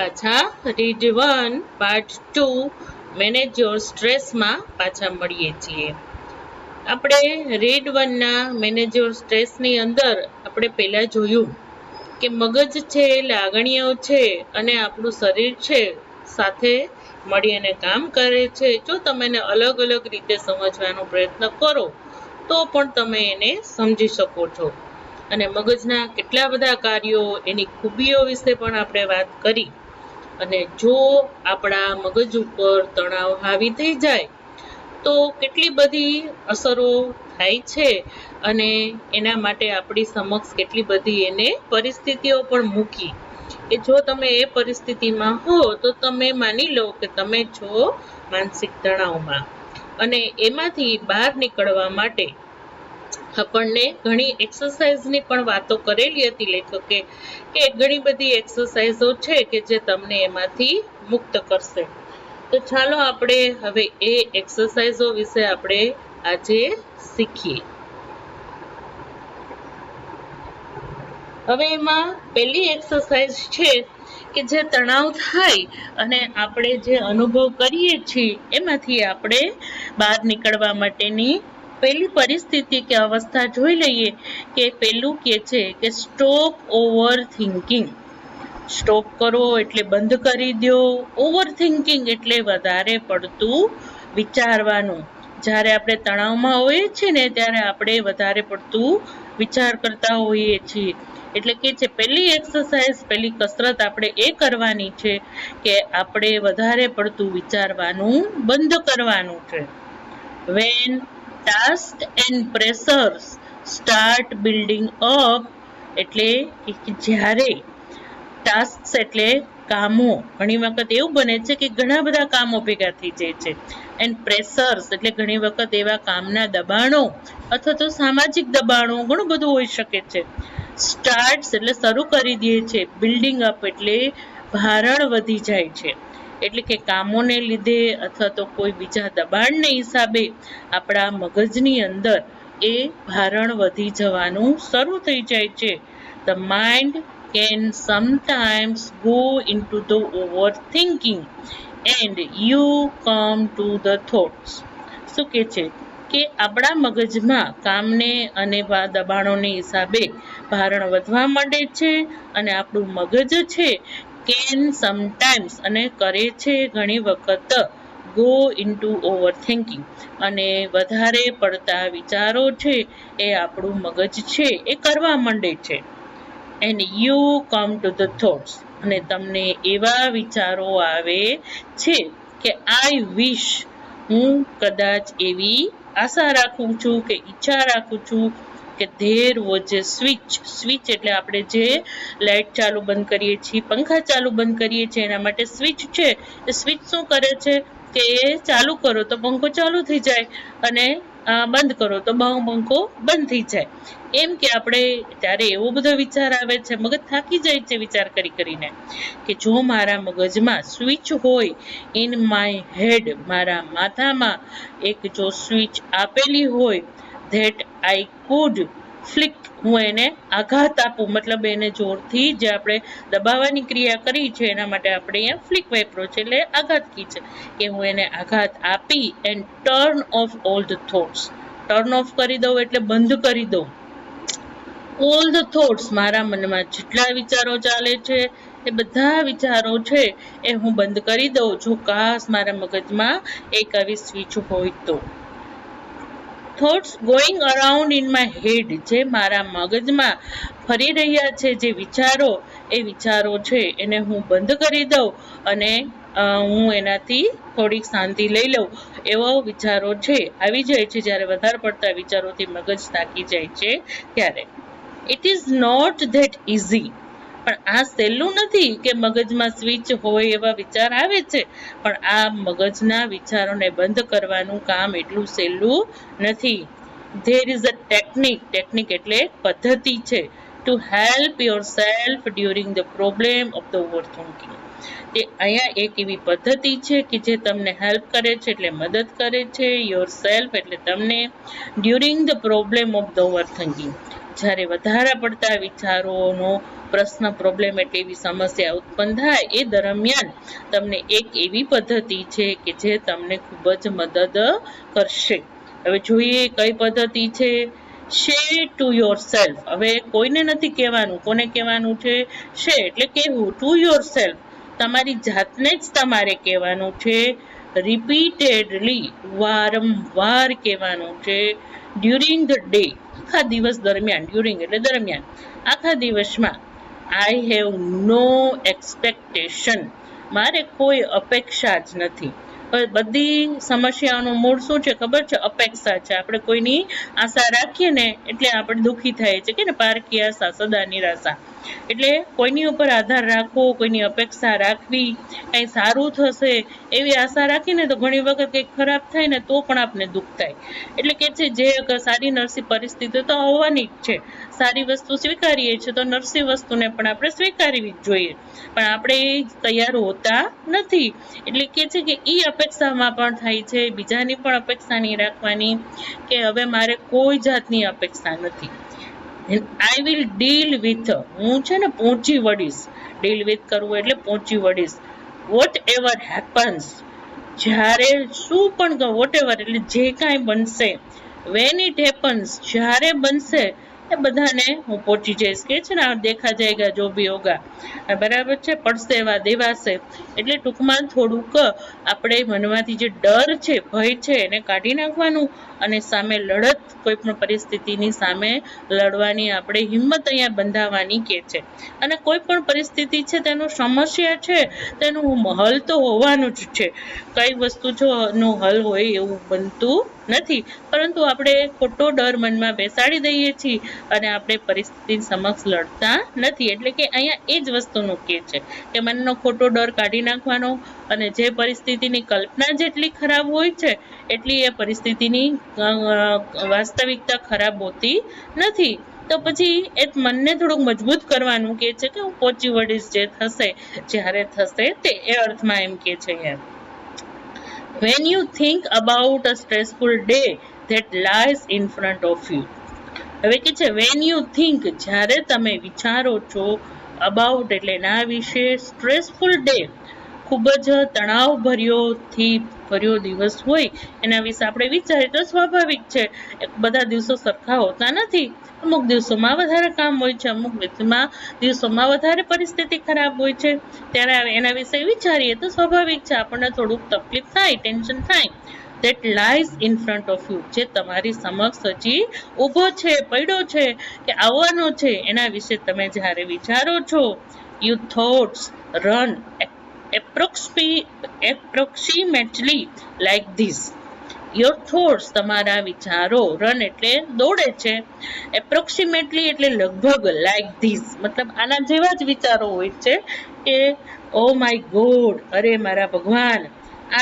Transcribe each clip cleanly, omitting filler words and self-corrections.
પાછા read 1 part 2 manage your સ્ટ્રેસમાં પાછા મળીએ છીએ. આપણે રીડ 1 ના મેનેજ યોર સ્ટ્રેસની અંદર આપણે પહેલાં જોયું કે મગજ છે, લાગણીઓ છે અને આપણું શરીર છે સાથે મળીને કામ કરે છે. જો તમે એને અલગ અલગ રીતે સમજવાનો પ્રયત્ન કરો તો પણ તમે એને સમજી શકો છો. અને મગજના કેટલા બધા કાર્યો, એની ખૂબીઓ વિશે પણ આપણે વાત કરી. અને જો આપણા મગજ ઉપર તણાવ હાવી થઈ જાય તો કેટલી બધી અસરો થાય છે અને એના માટે આપણી સમક્ષ કેટલી બધી એને પરિસ્થિતિઓ પણ મૂકી કે જો તમે એ પરિસ્થિતિમાં હો તો તમે માની લો કે તમે છો માનસિક તણાવમાં. અને એમાંથી બહાર નીકળવા માટે આપણને ઘણી એક્સરસાઇઝની પણ વાતો કરેલી હતી લેખકે કે ઘણી બધી એક્સરસાઇઝો છે કે જે તમને એમાંથી મુક્ત કરશે. તો ચાલો આપણે હવે એ એક્સરસાઇઝો વિશે આપણે આજે શીખીએ. હવે એમાં પહેલી એક્સરસાઇઝ છે કે જે તણાવ થાય અને આપણે જે અનુભવ કરીએ છીએ એમાંથી આપણે બહાર નીકળવા માટેની પહેલી પરિસ્થિતિ કે અવસ્થા જોઈ લઈએ કે પહેલું કે છે કે સ્ટોપ ઓવર થિંકિંગ. સ્ટોપ કરો એટલે બંધ કરી દો. ઓવર થિંકિંગ એટલે વધારે પડતું વિચારવાનું. જ્યારે આપણે તણાવમાં હોઈએ છીએ ને ત્યારે આપણે વધારે પડતું વિચાર કરતા હોઈએ છીએ. એટલે કે છે પહેલી એક્સરસાઇઝ, પહેલી કસરત આપણે એ કરવાની છે કે આપણે વધારે પડતું વિચારવાનું બંધ કરવાનું છે. When tasks and pressures start building up, એટલે કે જ્યારે ટાસ્ક એટલે કામો, ઘણી વખત એવું બને છે કે ઘણા બધા કામો ભેગા થઈ જાય છે. એન્ડ પ્રેશર્સ એટલે ઘણી વખત એવા કામના દબાણો અથવા તો સામાજિક દબાણો ઘણું બધું હોઈ શકે છે. સ્ટાર્ટ્સ એટલે શરૂ કરી દે છે. બિલ્ડિંગ અપ એટલે ભારણ વધી જાય છે. એટલે કે કામોને લીધે અથવા તો કોઈ બીજા દબાણને હિસાબે આપણા મગજની અંદર એ ભારણ વધી જવાનું શરૂ થઈ જાય છે. The mind can sometimes go into the overthinking and you come to the thoughts. શું કે છે કે આપણા મગજમાં કામને અને દબાણોને હિસાબે ભારણ વધવા માંડે છે અને આપણું મગજ છે કેન સમટાઈમ્સ અને કરે છે ઘણી વખત ગો ઇન્ટુ ઓવર થિંકિંગ અને વધારે પડતા વિચારો છે એ આપણું મગજ છે એ કરવા માંડે છે. And you come to the thoughts અને તમને એવા વિચારો આવે છે કે આઈ વિશ, હું કદાચ એવી આશા રાખું છું કે ઈચ્છા રાખું છું કે ધેર વોઝ એ સ્વિચ એટલે આપણે જે લાઇટ ચાલુ બંધ કરીએ છીએ, પંખા ચાલુ બંધ કરીએ છીએ એના માટે સ્વિચ છે. એ સ્વિચ શું કરે છે કે ચાલુ કરો તો પંખો ચાલુ થઈ જાય અને બંધ કરો તો પંખો બંધ થઈ જાય. એમ કે આપણે ત્યારે એવો બધો વિચાર આવે છે, મગજ થાકી જાય છે વિચાર કરી કરીને કે જો મારા મગજમાં સ્વિચ હોય, ઇન માય હેડ મારા માથામાં એક જો સ્વિચ આપેલી હોય, ધેટ આઈ કુડ ફ્લિક, હું એને આઘાત આપું, મતલબ એને જોરથી જે આપણે દબાવવાની ક્રિયા કરી છે એના માટે આપણે અહીંયા ફ્લિક વાપરો છે એટલે આઘાત કી છે કે હું એને આઘાત આપી and turn off all the thoughts. Turn off કરી દઉં એટલે બંધ કરી દઉં. ઓલ ધ થોટ્સ મારા મનમાં જેટલા વિચારો ચાલે છે એ બધા વિચારો છે એ હું બંધ કરી દઉં. જો કાશ મારા મગજમાં એક આવી સ્વિચ હોય તો. Thoughts going around in my head, જે મારા મગજમાં ફરી રહ્યા છે જે વિચારો, એ વિચારો છે એને હું બંધ કરી દઉં અને હું એનાથી થોડીક શાંતિ લઈ લઉં. એવા વિચારો છે આવી જાય છે જ્યારે વધારે પડતા વિચારોથી મગજ થાકી જાય છે ત્યારે. It is not that easy, પણ આ સહેલું નથી કે મગજમાં સ્વિચ હોય એવા વિચાર આવે છે, પણ આ મગજના વિચારોને બંધ કરવાનું કામ એટલું સહેલું નથી. ધેર ઇઝ અ ટેકનિક એટલે પદ્ધતિ છે to help your self during the problem of the over thinking. તે અહીંયા એક એવી પદ્ધતિ છે કે જે તમને હેલ્પ કરે છે એટલે મદદ કરે છે. યોર સેલ્ફ એટલે તમને during the problem of the over thinking, જ્યારે વધારે પડતા વિચારોનો પ્રશ્ન પ્રોબ્લેમ એટલે એવી સમસ્યા ઉત્પન્ન થાય એ દરમિયાન તમને એક એવી પદ્ધતિ છે કે જે તમને ખૂબ જ મદદ કરશે. હવે જોઈએ કઈ પદ્ધતિ છે. શે ટુ યોર સેલ્ફ. હવે કોઈને નથી કહેવાનું. કોને કહેવાનું છે? શે એટલે કહેવું. ટુ યોર સેલ્ફ તમારી જાતને જ તમારે કહેવાનું છે. રિપીટેડલી વારંવાર કહેવાનું છે. ડ્યુરિંગ ધ ડે આખા દિવસ દરમિયાન. ડ્યુરિંગ એટલે દરમિયાન. આખા દિવસમાં આઈ હેવ નો એક્સપેક્ટેશન. મારે કોઈ અપેક્ષા જ નથી. બધી સમસ્યાઓનું મૂળ શું છે ખબર છે? અપેક્ષા છે. આપણે કોઈની આશા રાખીએ ને એટલે આપણે દુઃખી થાય છે કે ને પારકી આશા સદા નિરાશા. એટલે કોઈની ઉપર આધાર રાખવો, કોઈની અપેક્ષા રાખવી, કંઈ સારું થશે એવી આશા રાખીને તો ઘણી વખત કંઈક ખરાબ થાય ને તો પણ આપને દુઃખ થાય. એટલે કે છે જે સારી નરસી પરિસ્થિતિ તો હોવાની જ છે. સારી વસ્તુ સ્વીકારીએ છીએ તો નરસી વસ્તુને પણ આપણે સ્વીકારવી જ જોઈએ, પણ આપણે તૈયાર હોતા નથી. એટલે કે છે કે એ અપેક્ષામાં પણ થાય છે. બીજાની પણ અપેક્ષા નહીં રાખવાની કે હવે મારે કોઈ જાતની અપેક્ષા નથી. I will deal with. હું છે ને પહોંચી વળીશ. ડીલ વિથ કરવું એટલે પહોંચી વળીશ. Vote ever happens. જ્યારે શું પણ વોટ એવર એટલે જે કાંઈ બનશે. વેન ઇટ હેપન્સ જ્યારે બનશે એ બધાને હું પહોંચી જઈશ. કે છે ને દેખા જાયગા જો ભી હોગા. બરાબર છે. પડશે એવા દેવાશે. એટલે ટૂંકમાં થોડુંક આપણે મનમાંથી જે ડર છે, ભય છે એને કાઢી નાખવાનું અને સામે લડત, કોઈ પણ પરિસ્થિતિની સામે લડવાની આપણે હિંમત અહીંયા બંધાવવાની કે છે. અને કોઈ પણ પરિસ્થિતિ છે તેનું સમસ્યા છે તેનું હલ તો હોવાનું જ છે. કઈ વસ્તુ જો નો હલ હોય એવું બનતું નથી, પરંતુ આપણે ખોટો ડર મનમાં બેસાડી દઈએ છીએ અને આપણે પરિસ્થિતિ સમક્ષ લડતા નથી. એટલે કે અહીંયા એ જ વસ્તુનું કે છે કે મનનો ખોટો ડર કાઢી નાખવાનો અને જે પરિસ્થિતિની કલ્પના જેટલી ખરાબ હોય છે એટલી એ પરિસ્થિતિની વાસ્તવિકતા ખરાબ હોતી નથી. તો પછી એ મનને થોડુંક મજબૂત કરવાનું કે છે કે હું પહોંચી વળીશ, જે થશે જ્યારે થશે તે. એ અર્થમાં એમ કે છે એમ. When you think about a stressful day that lies in front of you. હવે કે છે when you think, જ્યારે તમે વિચારો છો, about એટલે ના વિશે, stressful day ખૂબ જ તણાવ ભર્યો દિવસ હોય એના વિશે આપણે વિચારીએ તો સ્વાભાવિક છે. બધા દિવસો સરખા હોતા નથી. અમુક દિવસોમાં વધારે કામ હોય છે, અમુક દિવસોમાં વધારે પરિસ્થિતિ ખરાબ હોય છે. ત્યારે એના વિશે વિચારીએ તો સ્વાભાવિક છે આપણને થોડુંક તકલીફ થાય, ટેન્શન થાય. that lies in front of you, જે તમારી સમક્ષ હજી ઊભો છે, પડ્યો છે કે આવવાનો છે, એના વિશે તમે જ્યારે વિચારો છો. you thoughts run approximately like this. your thoughts તમારા વિચારો, run એટલે દોડે છે, approximately એટલે લગભગ, like this મતલબ આના જેવા જ વિચારો હોય છે કે oh my god, અરે મારા ભગવાન,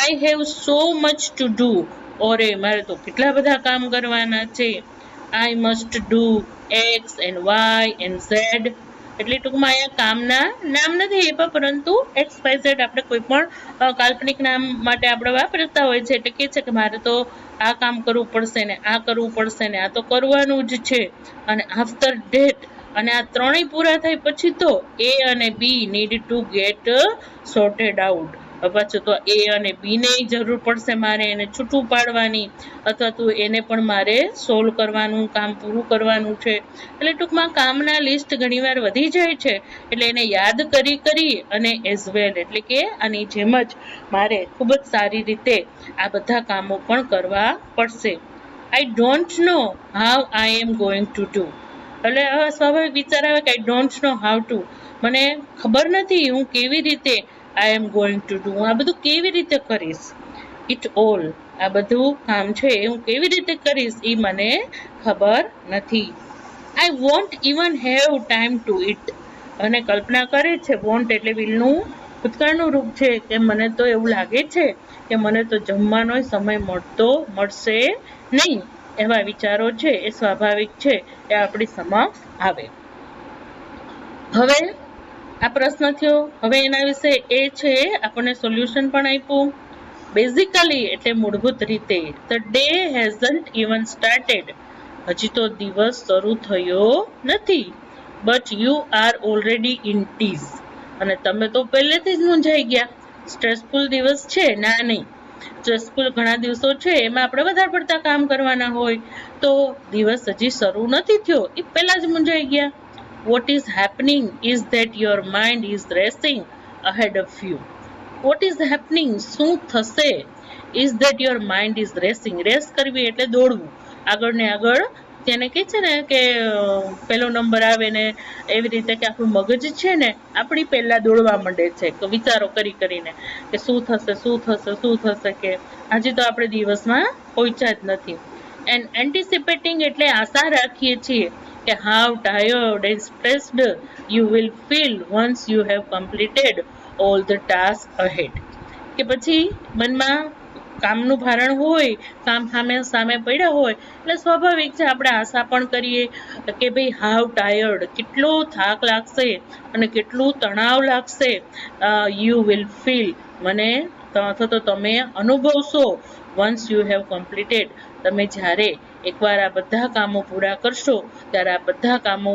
I have so much to do, ઓરે મારે તો કેટલા બધા કામ કરવાના છે. I must do X and Y and Z. એટલે ટૂંકમાં અહીંયા કામના નામ નથી આપ્યા, પરંતુ XYZ આપણે કોઈ પણ કાલ્પનિક નામ માટે આપણે વાપરતા હોય છે. એટલે કે છે કે મારે તો આ કામ કરવું પડશે ને આ કરવું પડશે ને આ તો કરવાનું જ છે. અને આફ્ટર ડેટ, અને આ ત્રણેય પૂરા થાય પછી તો A અને B need to gate sorted out. પાછું તો A અને B ને જરૂર પડશે મારે એને છૂટું પાડવાની, અથવા તો એને પણ મારે સોલ્વ કરવાનું, કામ પૂરું કરવાનું છે. એટલે ટૂંકમાં કામના લિસ્ટ ઘણીવાર વધી જાય છે. એટલે એને યાદ કરી અને એઝ વેલ એટલે કે આની જેમ જ મારે ખૂબ જ સારી રીતે આ બધા કામો પણ કરવા પડશે. I don't know how I am going to do. એટલે હવે સ્વાભાવિક વિચાર આવે કે I don't know how to, મને ખબર નથી હું કેવી રીતે I am going to do, હું આ બધું કેવી રીતે કરીશ. it all, આ બધું કામ છે હું કેવી રીતે કરીશ એ મને ખબર નથી. I won't even have time to eat. અને કલ્પના કરે છે, won't એટલે વિલનું ભૂતકાળનું રૂપ છે કે મને તો એવું લાગે છે કે મને તો જમવાનો સમય મળશે નહીં. એવા વિચારો છે એ સ્વાભાવિક છે, એ આપણી સમક્ષ આવે. હવે આ પ્રશ્ન થયો. હવે એના વિશે એ છે આપણને સોલ્યુશન પણ આપ્યું. બેઝિકલી એટલે મૂળભૂત રીતે, the day hasn't even started. હજી તો દિવસ શરૂ થયો નથી. But you are already in tease. અને તમે તો પહેલેથી જ મૂંઝાઈ ગયા. સ્ટ્રેસફુલ દિવસ છે ના નહીં. સ્ટ્રેસફુલ ઘણા દિવસો છે એમાં આપણે વધારે પડતા કામ કરવાના હોય તો દિવસ હજી શરૂ નથી થયો એ પહેલા જ મૂંઝાઈ ગયા. What is happening is that your mind is racing ahead of you. What is happening? શું થશે? Is that your mind is racing. Race કરવી એટલે દોડવું. આગળ ને આગળ તેને કહે છે ને કે પહેલો નંબર આવે ને એવી રીતે કે આપણું મગજ છે ને આપણી પહેલા દોડવા માંડે છે કે વિચારો કરી કરીને કે શું થશે શું થશે શું થશે કે આજે તો આપણે દિવસમાં પહોંચ્યા જ નથી. એન્ડ એન્ટિસિપેટિંગ એટલે આશા રાખીએ છીએ કે how tired and stressed you will feel once you have completed all the tasks ahead. કે પછી મનમાં કામનું ભારણ હોય, કામ સામે પડ્યા હોય એટલે સ્વાભાવિક છે આપણે આશા પણ કરીએ કે ભાઈ હાવ ટાયર્ડ, કેટલો થાક લાગશે અને કેટલું તણાવ લાગશે. યુ વિલ ફીલ, મને અથવા તો તમે અનુભવશો વન્સ યુ હેવ કમ્પ્લીટેડ, તમે જ્યારે એકવાર આ બધા કામો પૂરા કરશો ત્યારે આ બધા કામો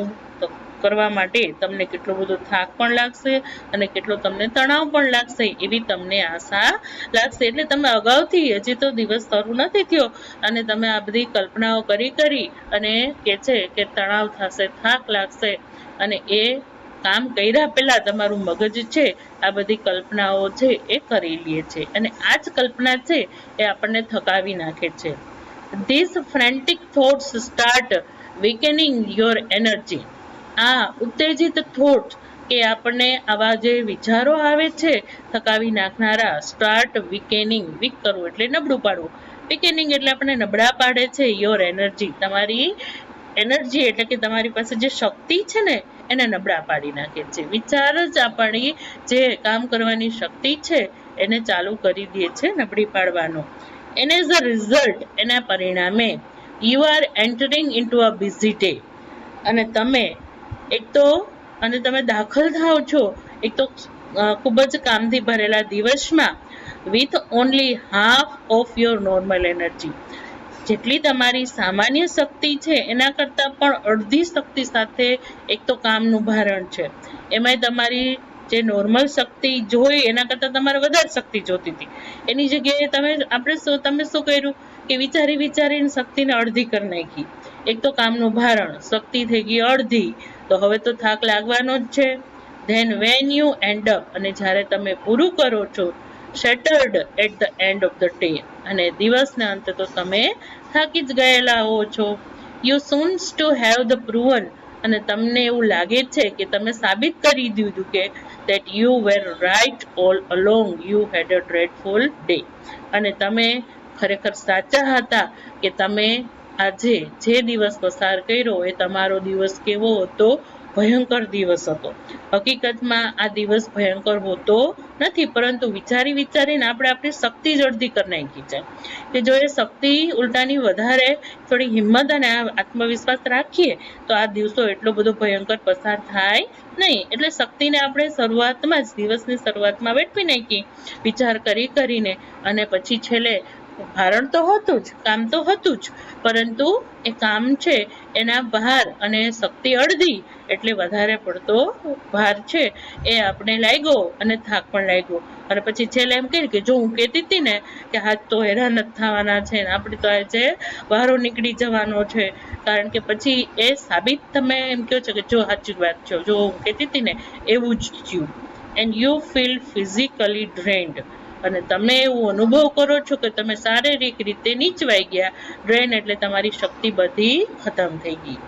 કરવા માટે તમને કેટલો બધો થાક પણ લાગશે અને કેટલો તમને તણાવ પણ લાગશે એવી તમને આશા લાગશે. એટલે તમે અગાઉથી, હજી તો દિવસ શરૂ નથી થયો અને તમે આ બધી કલ્પનાઓ કરી અને કે છે કે તણાવ થશે, થાક લાગશે અને એ કામ કર્યા પહેલા તમારું મગજ છે આ બધી કલ્પનાઓ છે એ કરી લે છે અને આ જ કલ્પના છે એ આપણને થકાવી નાખે છે. These frantic thoughts start weakening your energy. આ ઉત્તેજિત થોટ કે આપણને આવા જે વિચારો આવે છે થકાવી નાખનારા, સ્ટાર્ટ વીકેનિંગ, વીક કરવું એટલે નબળું પાડવું, વીકેનિંગ એટલે આપણને નબળા પાડે છે યોર એનર્જી, તમારી એનર્જી એટલે કે તમારી પાસે જે શક્તિ છે ને એને નબળા પાડી નાખે છે. વિચાર જ આપણી જે કામ કરવાની શક્તિ છે એને ચાલુ કરી દે છે નબળી પાડવાનો. And as a result, એના પરિણામે you are entering into a busy day. અને તમે દાખલ થાવ છો એક તો ખૂબ જ કામથી ભરેલા દિવસમાં with only half of your normal energy. જેટલી તમારી સામાન્ય શક્તિ છે એના કરતાં પણ અડધી શક્તિ સાથે એક તો કામનું ભારણ છે. એમાંય તમારી જે નોર્મલ શક્તિ જોઈ એના કરતાં તમારે વધારે શક્તિ જોતી હતી એની જગ્યાએ તમે શું કર્યું કે વિચારીને શક્તિને અડધી કરી નાખી. એક તો કામનું ભારણ, શક્તિ થઈ ગઈ અડધી, તો હવે તો થાક લાગવાનો જ છે. Then when you end up, અને જ્યારે તમે પૂરું કરો છો shattered at the end of the day, અને દિવસના અંતે તો તમે થાકી જ ગયેલા હો છો. You soon to have the proven, અને તમને એવું લાગે છે કે તમે સાબિત કરી દીધું કે that you were right all along, you had a dreadful day. અને તમે ખરેખર સાચા હતા કે તમે આજે જે દિવસ પસાર કર્યો એ તમારો દિવસ કેવો હતો? ભયંકર દિવસ હતો. હકીકતમાં આ દિવસ ભયંકર હોતો નથી, પરંતુ વિચારીને આપણે આપણી શક્તિ જ અડધી કરી નાખી છે કે જો એ શક્તિ ઉલટાની વધારે થોડી હિંમત અને આત્મવિશ્વાસ રાખીએ તો આ દિવસો એટલો બધો ભયંકર પસાર થાય નહીં. એટલે શક્તિને આપણે શરૂઆતમાં જ, દિવસની શરૂઆતમાં વેઠવી નાખી વિચાર કરીને, અને પછી છેલ્લે ભારણ તો હતું જ, કામ તો હતું જ, પરંતુ એ કામ છે એના ભાર અને શક્તિ અડધી એટલે વધારે પડતો ભાર છે એ આપણે લાગ્યો અને થાક પણ લાગ્યો. અને પછી છેલ્લે એમ કહે કે જો હું કહેતી હતી ને કે આજ તો હેરાન જ થવાના છે ને આપણે તો આજે વારો નીકળી જવાનો છે, કારણ કે પછી એ સાબિત તમે એમ કહો છો કે જો સાચી વાત છે, જો હું કહેતી હતી ને એવું જ થયું. એન્ડ યુ ફીલ ફિઝિકલી ડ્રેન્ડ, અને તમે એવું અનુભવ કરો છો કે તમે શારીરિક રીતે નીચવાઈ ગયા. ડ્રેન એટલે તમારી શક્તિ બધી ખતમ થઈ ગઈ.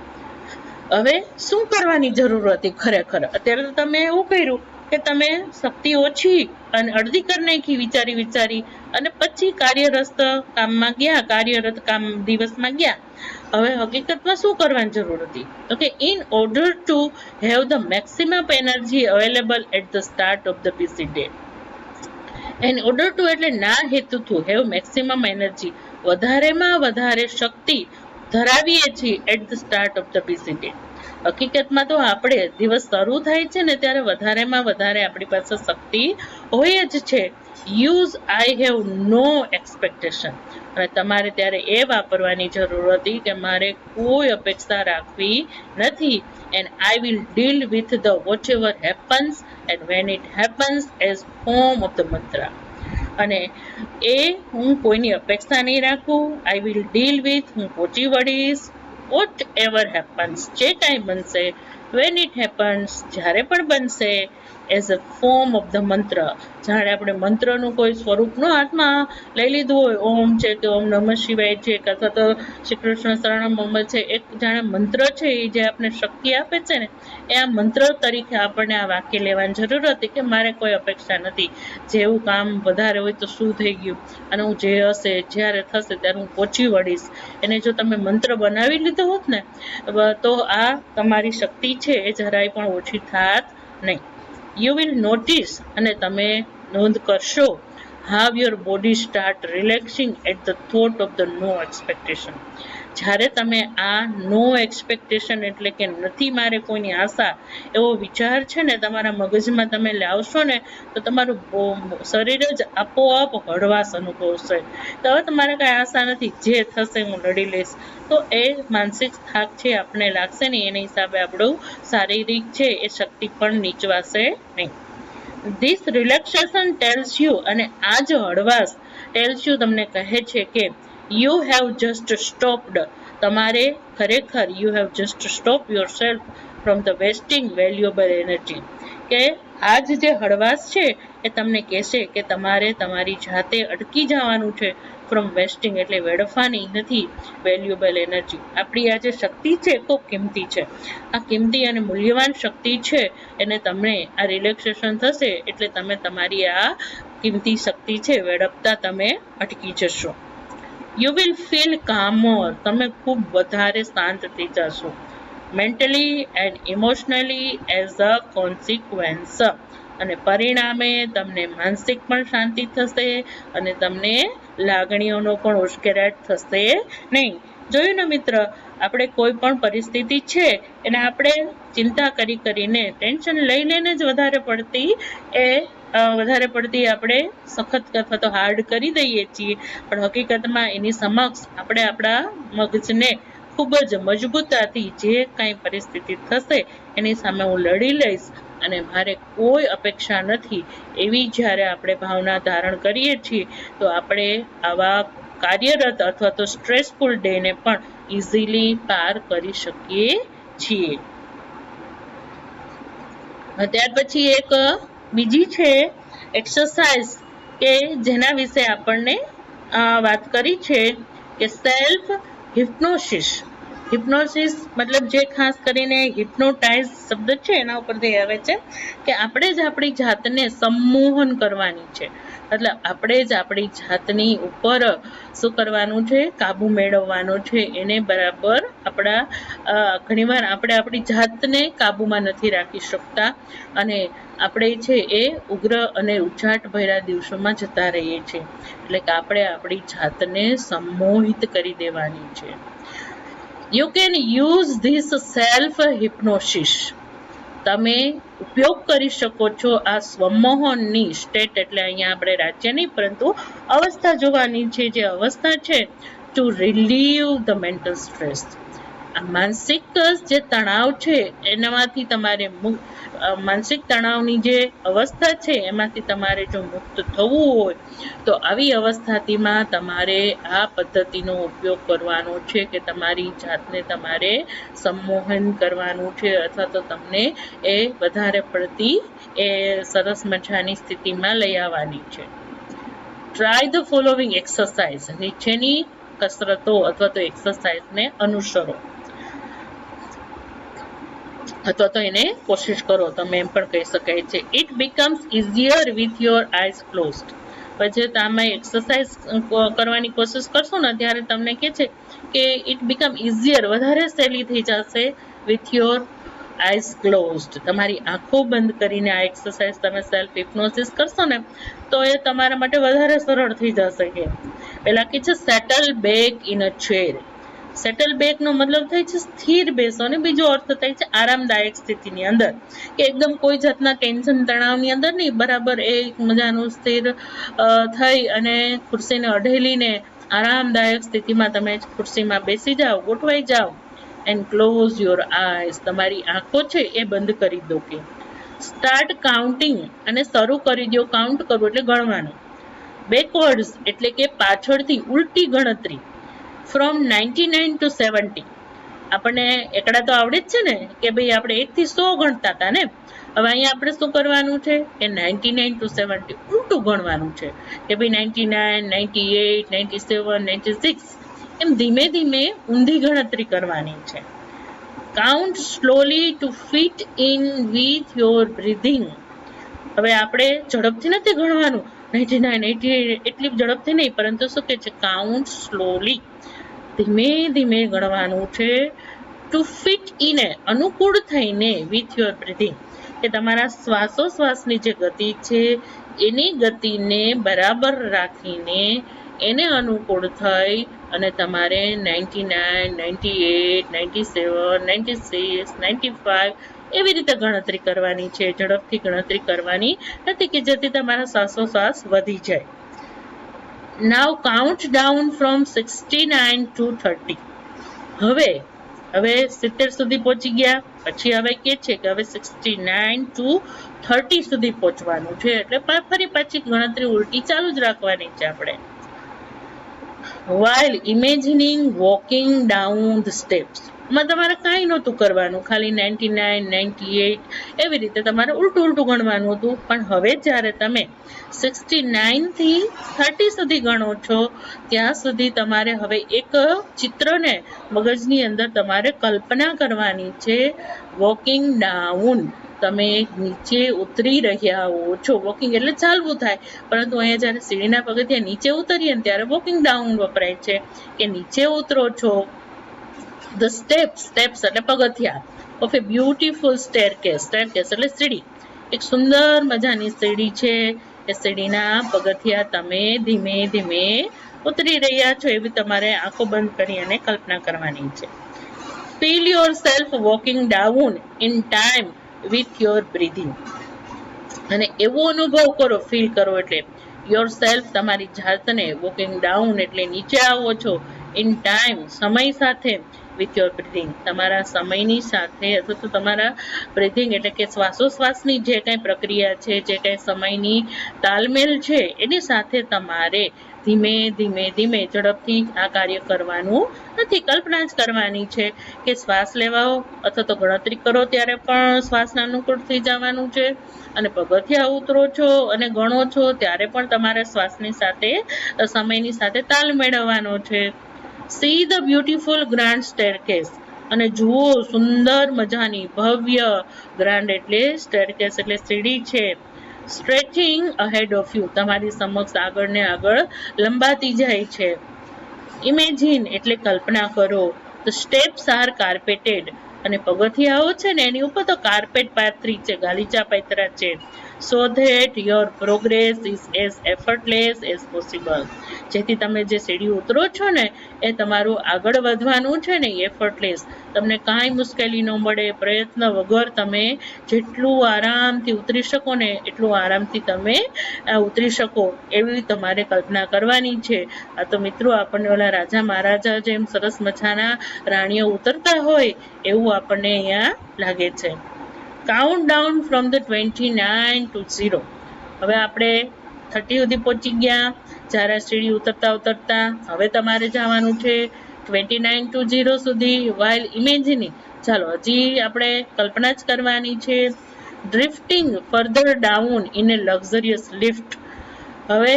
હવે શું કરવાની જરૂર હતી ખરેખર? અત્યારે તો તમે એવું કર્યું કે તમે શક્તિ ઓછી અને અડધી કરી નાખી વિચારી અને પછી કાર્યરત કામ દિવસમાં ગયા. હવે હકીકતમાં શું કરવાની જરૂર હતી? તો કે in order to have the maximum energy available at the start of the busy day. In order to એટલે ના હેતુથી હેવ મેક્સિમમ એનર્જી, વધારેમાં વધારે શક્તિ ધરાવીએ છીએ at the start of the busy day. હકીકતમાં તો આપણે દિવસ શરૂ થાય છે ને ત્યારે વધારેમાં વધારે આપણી પાસે શક્તિ હોય જ છે. Use I have no expectation. અને તમારે ત્યારે એ વાપરવાની જરૂર હતી કે મારે કોઈ અપેક્ષા રાખવી નથી. And I will deal with the what ever happens and when it happens as form of the મંત્ર. અને એ હું કોઈની અપેક્ષા નહીં રાખું. આઈ વિલ ડીલ વિથ, હું પહોંચી વળીશ. વોટ એવર હેપન્સ, જે કાંઈ બનશે. વેન ઇટ હેપન્સ, જ્યારે પણ બનશે. As a form of the મંત્ર, જાણે આપણે મંત્રનું કોઈ સ્વરૂપનું હાથમાં લઈ લીધું હોય, ઓમ છે કે ઓમ નમઃ શિવાય છે કે અથવા તો શ્રી કૃષ્ણ શરણમ મમ છે, એક જાણે મંત્ર છે એ જે આપણને શક્તિ આપે છે ને, એ આ મંત્ર તરીકે આપણને આ વાક્ય લેવાની જરૂર હતી કે મારે કોઈ અપેક્ષા નથી. જેવું કામ વધારે હોય તો શું થઈ ગયું, અને હું જે હશે જ્યારે થશે ત્યારે હું પહોંચી વળીશ. એને જો તમે મંત્ર બનાવી લીધો હોત ને તો આ તમારી શક્તિ છે એ જરાય પણ ઓછી થાત નહીં. યુ વિલ નોટિસ, અને તમે નોંધ કરશો, how your body start relaxing at the thought of the no expectation. જ્યારે તમે આ નો એક્સપેક્ટેશન એટલે કે નથી મારે કોઈની આશા એવો વિચાર છે ને તમારા મગજમાં તમે લાવશો ને તો તમારું શરીર જ આપોઆપ હળવાશ અનુભવશે. તો હવે તમારે કાંઈ આશા નથી, જે થશે હું લડી લઈશ. તો એ માનસિક થાક છે આપણે લાગશે ને એના હિસાબે આપણું શારીરિક છે એ શક્તિ પણ નીચવાશે નહીં. ધીસ રિલેક્સેશન ટેલ્સ યુ, અને આ જ હળવાશ ટેલ્સ યુ તમને કહે છે કે યુ હેવ જસ્ટ સ્ટોપ્ડ, તમારે ખરેખર you have just stop your self from the wasting valuable energy. કે આ જે હળવાશ છે એ તમને કહેશે કે તમારે તમારી જાતે અટકી જવાનું છે ફ્રોમ વેસ્ટિંગ, એટલે વેડફવાની નથી વેલ્યુએબલ એનર્જી. આપણી આ જે શક્તિ છે ખૂબ કિંમતી છે. આ કિંમતી અને મૂલ્યવાન શક્તિ છે એને તમને આ રિલેક્સેશન થશે એટલે તમે તમારી આ કિંમતી શક્તિ છે વેડફતા તમે અટકી જશો. યુ વિલ ફીલ કામર, તમે ખૂબ વધારે શાંત થઈ જશો. Mentally and emotionally as a consequence, અને પરિણામે તમને માનસિક પણ શાંતિ થશે અને તમને લાગણીઓનો પણ ઉશ્કેરાટ થશે નહીં. જોયું ને મિત્ર, આપણે કોઈ પણ પરિસ્થિતિ છે એને આપણે ચિંતા કરીને ટેન્શન લઈને જ વધારે પડતી આપણે સખત અથવા તો હાર્ડ કરી દઈએ છીએ. પણ હકીકતમાં એની સમક્ષ આપણે આપણા મગજને ખૂબ જ મજબૂતાથી જે કાંઈ પરિસ્થિતિ થશે એની સામે હું લડી લઈશ અને મારે કોઈ અપેક્ષા નથી એવી જ્યારે આપણે ભાવના ધારણ કરીએ છીએ તો આપણે આવા કાર્યરત અથવા તો સ્ટ્રેસફુલ ડેને પણ ઇઝીલી પાર કરી શકીએ છીએ. ત્યાર પછી એક બીજી છે એક્સરસાઇઝ કે જેના વિશે આપણને વાત કરી છે કે સેલ્ફ હિપ્નોસિસ. હિપ્નોસિસ મતલબ જે ખાસ કરીને હિપ્નોટાઇઝ શબ્દ છે એના ઉપરથી આવે છે કે આપણે જ આપણી જાતને સંમોહન કરવાની છે. મતલબ આપણે જ આપણી જાતની ઉપર શું કરવાનું છે, કાબુ મેળવવાનો છે. એને બરાબર ઘણીવાર આપણે આપણી જાતને કાબુમાં નથી રાખી શકતા અને આપણે છે એ ઉગ્ર અને ઉચાટ ભર્યા દિવસોમાં જતા રહીએ છીએ. એટલે કે આપણે આપણી જાતને સંમોહિત કરી દેવાની છે. You can use this self hypnosis, તમે ઉપયોગ કરી શકો છો આ સ્વમોહનની સ્ટેટ, એટલે અહીંયા આપણે રાજ્ય નહીં પરંતુ અવસ્થા જોવાની છે. જે અવસ્થા છે two relieve the mental stress, આ માનસિક જે તણાવ છે એનામાંથી તમારે માનસિક તણાવની જે અવસ્થા છે એમાંથી તમારે જો મુક્ત થવું હોય તો આવી અવસ્થામાં તમારે આ પદ્ધતિનો ઉપયોગ કરવાનો છે કે તમારી જાતને તમારે સંમોહન કરવાનું છે અથવા તો તમને એ વધારે પડતી એ સરસ મજાની સ્થિતિમાં લઈ આવવાની છે. ટ્રાય ધ ફોલોવિંગ એક્સરસાઇઝ, નીચેની કસરતો અથવા તો એક્સરસાઇઝને અનુસરો અથવા તો એને કોશિશ કરો, તમે એમ પણ કહી શકાય છે. It becomes easier with your eyes closed. પછી તમે એક્સરસાઇઝ કરવાની કોશિશ કરશો ને ત્યારે તમને કહે છે કે ઇટ બીકમ ઇઝીયર, વધારે સહેલી થઈ જશે વિથ યોર આઈઝ ક્લોઝડ. તમારી આંખો બંધ કરીને આ એક્સરસાઇઝ તમે સેલ્ફ હિપ્નોસિસ કરશો ને તો એ તમારા માટે વધારે સરળ થઈ જશે. કે પહેલા કે છે settle back in a chair, settle back નો મતલબ થાય છે સ્થિર બેસો, અને બીજો અર્થ થાય છે આરામદાયક સ્થિતિની અંદર, કે એકદમ કોઈ જાતના ટેન્શન તણાવની અંદર નહીં, બરાબર એક મજાનું સ્થિર થઈ અને ખુરશીને અઢેલીને આરામદાયક સ્થિતિમાં તમે ખુરશીમાં બેસી જાઓ, ગોઠવાઈ જાઓ. એન્ડ ક્લોઝ યોર આઈઝ, તમારી આંખો છે એ બંધ કરી દો. કે સ્ટાર્ટ કાઉન્ટિંગ, અને શરૂ કરી દો. કાઉન્ટ કરવું એટલે ગણવાનું. બેકવર્ડ્સ એટલે કે પાછળથી, ઉલટી ગણતરી. ફ્રોમ 99 to 70, આપણને એકડા તો આવડે જ છે ને, કે ભાઈ આપણે 1 થી 100 ગણતા હતા ને. હવે અહીંયા આપણે શું કરવાનું છે કે 99 to 70 ઉલટું ગણવાનું છે, કે ભાઈ 99, 98, 97, 96 એમ ધીમે ધીમે ઊંધી ગણતરી કરવાની છે. Count slowly to fit in with your breathing. હવે આપણે ઝડપથી નથી ગણવાનું, 99, 88 એટલી ઝડપથી નહીં, પરંતુ શું કે છે કાઉન્ટ સ્લોલી, ધીમે ધીમે ગણવાનું છે. ટુ ફિટ ઇન, અનુકૂળ થઈને, વિથ યોર બ્રીથિંગ, કે તમારા શ્વાસોશ્વાસની જે ગતિ છે એની ગતિને બરાબર રાખીને એને અનુકૂળ થઈ અને તમારે 99, 98, 97, 96, 95 એવી રીતે ગણતરી કરવાની છે. ઝડપથી ગણતરી કરવાની નથી કે જેથી તમારા શ્વાસોશ્વાસ વધી જાય. નાવ કાઉન્ટ ડાઉન ફ્રોમ 69 to 30. હવે 70 સુધી પહોંચી ગયા, પછી હવે કે છે કે હવે 69 to 30 સુધી પહોંચવાનું છે, એટલે ફરી પાછી ગણતરી ઉલટી ચાલુ જ રાખવાની છે આપણે. while imagining walking down the steps, માં તમારે કાંઈ નહોતું કરવાનું, ખાલી 99, 98 એવી રીતે તમારે ઉલટું ગણવાનું હતું. પણ હવે જ્યારે તમે 69 થી 30 સુધી ગણો છો, ત્યાં સુધી તમારે હવે એક ચિત્રને મગજની અંદર તમારે કલ્પના કરવાની છે. વોકિંગ ડાઉન, તમે નીચે ઉતરી રહ્યા છો. વોકિંગ એટલે ચાલવું થાય, પરંતુ અહીંયા જ્યારે સીડીના પગથિયા નીચે ઉતરીએ ને ત્યારે વોકિંગ ડાઉન વપરાય છે, કે નીચે ઉતરો છો. ધ સ્ટેપ્સ એટલે પગથિયા ઓફ એ બ્યુટીફુલ સ્ટેરકેસ એટલે સીડી, એક સુંદર મજાની સીડી છે. એ સીડીના પગથિયા તમે ધીમે ધીમે ઉતરી રહ્યા છો, એવી તમારે આંખો બંધ કરી અને કલ્પના કરવાની છે. Feel your self walking down in time with your breathing, અને એવો અનુભવ કરો, ફીલ કરો એટલે યોર સેલ્ફ, તમારી જાતને, વોકિંગ ડાઉન એટલે નીચે આવો છો, ઇન ટાઈમ સમય સાથે, વિથ યોર બ્રીથિંગ તમારા સમયની સાથે, અથવા તો તમારા બ્રીથિંગ એટલે કે શ્વાસોશ્વાસની જે કંઈ પ્રક્રિયા છે, જે કંઈ સમયની તાલમેલ છે, એની સાથે તમારે ધીમે ધીમે ઝડપથી આ કાર્ય કરવાનું નથી. કલ્પના જ કરવાની છે કે શ્વાસ લેવાઓ અથવા તો ગણતરી કરો ત્યારે પણ શ્વાસના અનુકૂળ થઈ જવાનું છે, અને પગથિયા ઉતરો છો અને ગણો છો ત્યારે પણ તમારે શ્વાસની સાથે, સમયની સાથે તાલ મેળવવાનો છે. See the beautiful grand staircase, અને જુઓ સુંદર મજાની ભવ્ય, ગ્રાન્ડ એટલે સ્ટેરકેસ એટલે સીડી છે. સ્ટ્રેચિંગ અહેડ ઓફ યુ, તમારી સમક્ષ આગળ ને આગળ લંબાતી જાય છે. ઇમેજિન એટલે કલ્પના કરો. ધ સ્ટેપ્સ આર કાર્પેટેડ, અને પગથિયાઓ છે ને એની ઉપર તો કાર્પેટ પાથરી છે, ગાલીચા પાથરા છે. So that your progress is as effortless as possible, જેથી તમે જે સીડી ઉતરો છો ને એ તમારું આગળ વધવાનું છે ને એફર્ટલેસ, તમને કાંઈ મુશ્કેલી ન મળે, પ્રયત્ન વગર તમે જેટલું આરામથી ઉતરી શકો ને એટલું આરામથી તમે ઉતરી શકો, એવી તમારે કલ્પના કરવાની છે. આ તો મિત્રો આપણને ઓલા રાજા મહારાજા જેમ સરસ મજાના રાણીઓ ઉતરતા હોય એવું આપણને અહીંયા લાગે છે. Count down from the 29 to 0. હવે આપણે 30 સુધી પહોંચી ગયા. જ્યારે સીડી ઉતરતા હવે તમારે જવાનું છે 29 to 0 સુધી. while imagining, ચાલો હજી આપણે કલ્પના જ કરવાની છે. ડ્રિફ્ટિંગ further down in A luxurious lift, હવે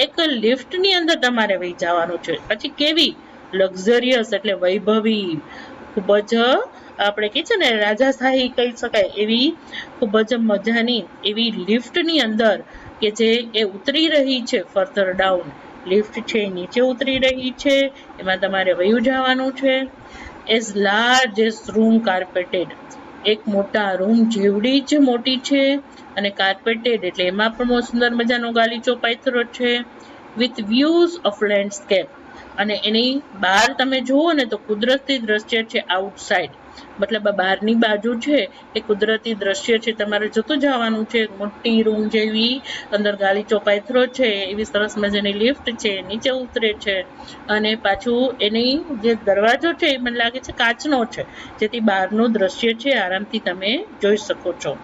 એક લિફ્ટની અંદર તમારે વહી જવાનું છે. પછી કેવી? લક્ઝરિયસ એટલે વૈભવી, ખૂબ જ આપણે કહે છે ને રાજાશાહી કહી શકાય એવી ખૂબ જ મજાની એવી લિફ્ટની અંદર કે જે એ ઉતરી રહી છે. ફર્ધર ડાઉન લિફ્ટ છે નીચે ઉતરી રહી છે, એમાં તમારે વયું જવાનું છે. એઝ લાર્જ એઝ રૂમ કાર્પેટેડ, એક મોટા રૂમ જેવડી જ મોટી છે, અને કાર્પેટેડ એટલે એમાં પણ બહુ સુંદર મજાનો ગાલીચો પાથરો છે. વિથ વ્યૂઝ ઓફ લેન્ડસ્કેપ, અને એની બહાર તમે જુઓ ને તો કુદરતી દ્રશ્ય છે આઉટસાઇડ, મતલબ આ બહારની બાજુ છે એ કુદરતી દ્રશ્ય છે. તમારે જતું જવાનું છે. મોટી રૂમ જેવી અંદર ગાલીચો પાથરો છે, એવી સરસ મજાની લિફ્ટ છે, નીચે ઉતરે છે અને પાછું એની જે દરવાજો છે એ મને લાગે છે કાચનો છે, જેથી બહારનું દ્રશ્ય છે આરામથી તમે જોઈ શકો છો.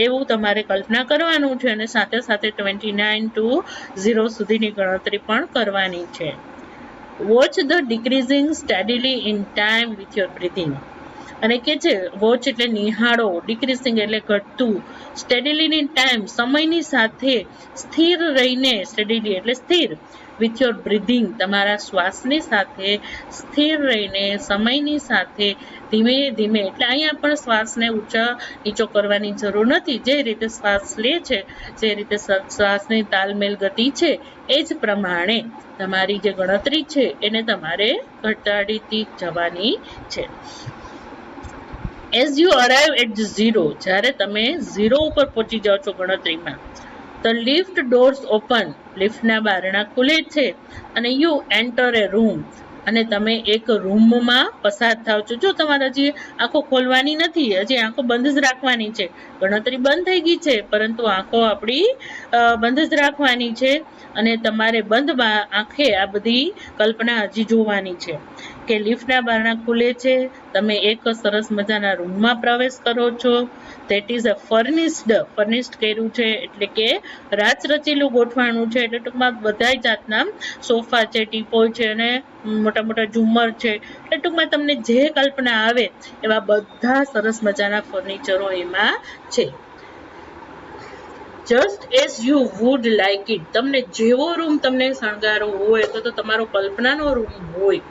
એવું તમારે કલ્પના કરવાનું છે અને સાથે સાથે 29 to 0 સુધીની ગણતરી પણ કરવાની છે. Watch the decreasing steadily in time with your breathing. અને કે છે વોચ એટલે નિહાળો, ડિક્રીઝિંગ એટલે ઘટતું, સ્ટેડીલી ઇન ટાઈમ સમયની સાથે સ્થિર રહીને, સ્ટેડીલી એટલે સ્થિર, વિથ યોર બ્રીથિંગ તમારા શ્વાસની સાથે સ્થિર રહીને, સમયની સાથે ધીમે ધીમે, એટલે અહીંયા પણ શ્વાસને ઊંચા નીચો કરવાની જરૂર નથી. જે રીતે શ્વાસ લે છે, જે રીતે શ્વાસની તાલમેલ ગતિ છે એ જ પ્રમાણે તમારી જે ગણતરી છે એને તમારે ઘટાડીતી જવાની છે. As you arrive at zero, જ્યારે તમે ઝીરો ઉપર પહોંચી જાઓ છો ગણતરીમાં, ધ લિફ્ટ ડોર્સ ઓપન, લિફ્ટના બારણા ખુલે છે અને યુ એન્ટર એ રૂમ, અને તમે એક રૂમમાં પસાર થાવ છો. જો તમારે હજી આંખો ખોલવાની નથી, હજી આંખો બંધ જ રાખવાની છે. ગણતરી બંધ થઈ ગઈ છે પરંતુ આંખો આપણી બંધ જ રાખવાની છે અને તમારે બંધ આંખે આ બધી કલ્પના હજી જોવાની છે કે લિફ્ટના બારણા ખુલે છે, તમે એક સરસ મજાના રૂમમાં પ્રવેશ કરો છો. ધેટ ઇઝ અ ફર્નિશ્ડ કર્યું છે, એટલે કે રાચ રચેલું ગોઠવાનું છે. એટલે ટૂંકમાં બધા જાતના સોફા છે, ટીપોય છે અને મોટા મોટા ઝુમ્મર છે. એટલે ટૂંકમાં તમને જે કલ્પના આવે એવા બધા સરસ મજાના ફર્નિચરો એમાં છે. Just as you would like it, તમને જેવો રૂમ તમને શણગારો હોય તો તમારો કલ્પનાનો રૂમ હોય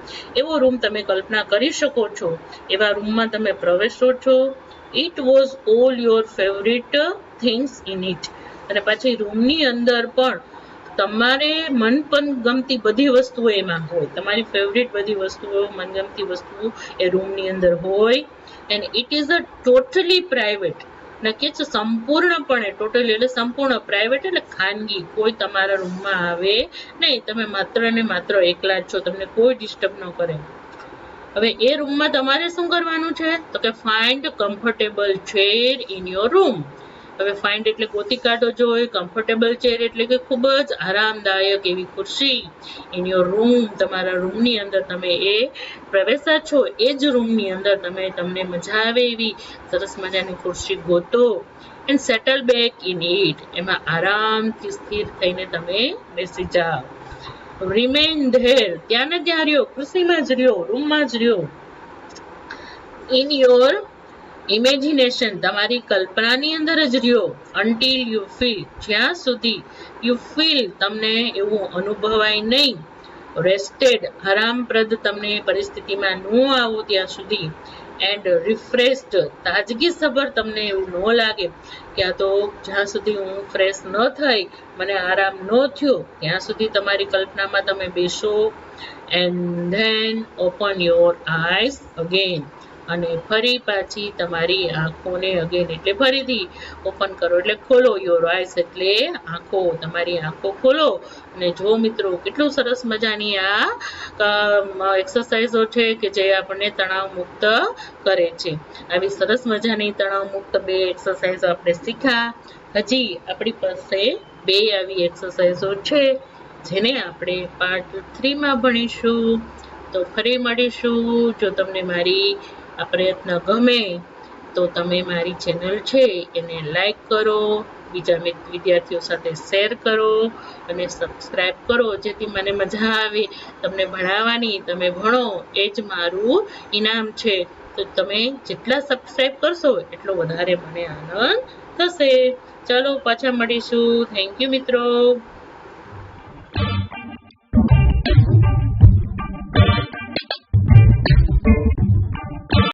એવો રૂમ તમે કલ્પના કરી શકો છો. એવા રૂમમાં તમે પ્રવેશો છો. It was all your favourite things in it, અને પછી રૂમની અંદર પણ તમારે મનગમતી બધી વસ્તુઓ એમાં હોય. તમારી ફેવરિટ બધી વસ્તુઓ, મનગમતી વસ્તુઓ એ રૂમની અંદર હોય. And it is a totally private, નક્કી છે સંપૂર્ણપણે, ટોટલી એટલે સંપૂર્ણ, પ્રાઇવેટ એટલે ખાનગી, કોઈ તમારા રૂમમાં આવે નહીં. તમે માત્ર ને માત્ર એકલા જ છો, તમને કોઈ ડિસ્ટર્બ ન કરે. હવે એ રૂમમાં તમારે શું કરવાનું છે તો કે find comfortable chair in your room. હવે ફાઇન્ડ એટલે ગોતી કાઢો જોઈએ, કમ્ફર્ટેબલ ચેર એટલે કે ખૂબ જ આરામદાયક એવી ખુરશી. ઇન યોર રૂમ, તમારા રૂમની અંદર તમે એ પ્રવેશા છો એ જ રૂમની અંદર તમને મજા આવે એવી સરસ મજાની ખુરશી ગોતો. And settle back in it, એમાં આરામથી સ્થિર થઈને તમે બેસી જાઓ. રિમેઇન ધેર, ત્યાં ને ત્યાં રહ્યો, ખુરશીમાં જ રહ્યો, રૂમમાં જ રહ્યો. ઇન યોર ઇમેજિનેશન, તમારી કલ્પનાની અંદર જ રહ્યો. અન્ટિલ યુ ફીલ, જ્યાં સુધી યુ ફીલ તમને એવું અનુભવાય નહીં. રેસ્ટેડ, આરામપ્રદ તમને પરિસ્થિતિમાં ન આવો ત્યાં સુધી. એન્ડ રિફ્રેશ્ડ, તાજગીસભર તમને એવું ન લાગે કે આ તો જ્યાં સુધી હું ફ્રેશ ન થઈ, મને આરામ ન થયો ત્યાં સુધી તમારી કલ્પનામાં તમે બેસો. And then open your eyes again, અને ફરી પાછી તમારી આંખોને અગેન એટલે ફરીથી ઓપન કરો એટલે ખોલો. યોર આઈઝ એટલે આંખો, તમારી આંખો ખોલો. અને જો મિત્રો કેટલું સરસ મજાની આ એક્સરસાઇઝો છે કે જે આપણને તણાવ મુક્ત કરે છે. આવી સરસ મજાની તણાવ મુક્ત 2 એક્સરસાઇઝો આપણે શીખ્યા. હજી આપણી પાસે 2 આવી એક્સરસાઇઝો છે જેને આપણે પાર્ટ 3 માં ભણીશું. તો ફરી મળીશું. જો તમને મારી આ પ્રયત્ન ગમે તો તમે મારી ચેનલ છે એને લાઈક કરો, બીજા વિદ્યાર્થીઓ સાથે શેર કરો અને સબસ્ક્રાઇબ કરો, જેથી મને મજા આવે તમને ભણાવવાની. તમે ભણો એ જ મારું ઇનામ છે. તો તમે જેટલા સબસ્ક્રાઇબ કરશો એટલો વધારે મને આનંદ થશે. ચાલો પાછા મળીશું. થેન્ક યુ મિત્રો.